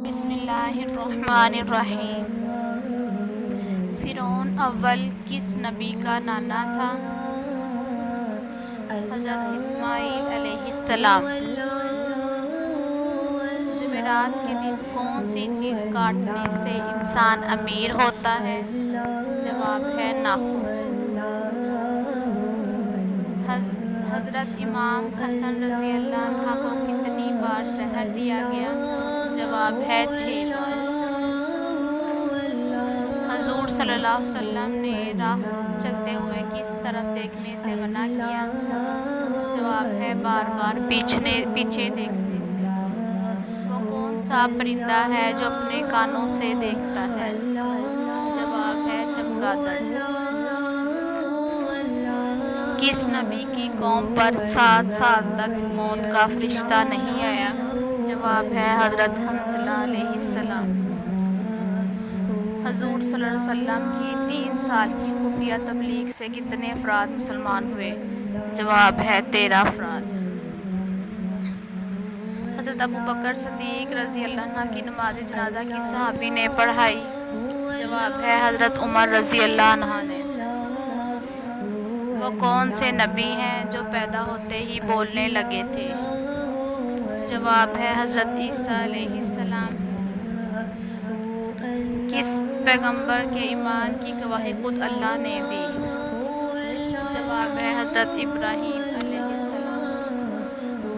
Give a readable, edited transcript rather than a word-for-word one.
بسم اللہ الرحمن الرحیم۔ فرعون اول کس نبی کا نانا تھا؟ حضرت اسماعیل علیہ السلام۔ جمعرات کے دن کون سی چیز کاٹنے سے انسان امیر ہوتا ہے؟ جواب ہے ناخن۔ حضرت امام حسن رضی اللہ عنہ کو کتنی بار زہر دیا گیا؟ جواب ہے 6 بار۔ حضور صلی اللہ علیہ وسلم نے راہ چلتے ہوئے کس طرف دیکھنے سے منع کیا؟ جواب ہے بار بار پیچھے دیکھنے سے۔ وہ کون سا پرندہ ہے جو اپنے کانوں سے دیکھتا ہے؟ جواب ہے چمگادڑ۔ کس نبی کی قوم پر 7 سال تک موت کا فرشتہ نہیں آیا؟ جواب ہے حضرت حنظلہ علیہ السلام۔ حضور صلی اللہ علیہ وسلم کی 3 سال کی خفیہ تبلیغ سے کتنے افراد مسلمان ہوئے؟ جواب ہے 13 افراد۔ حضرت ابوبکر صدیق رضی اللہ عنہ کی نماز جنازہ کس صحابی نے پڑھائی؟ جواب ہے حضرت عمر رضی اللہ عنہ نے۔ وہ کون سے نبی ہیں جو پیدا ہوتے ہی بولنے لگے تھے؟ جواب ہے حضرت عیسیٰ علیہ السلام۔ کس پیغمبر کے ایمان کی گواہی خود اللہ نے دی؟ جواب ہے حضرت ابراہیم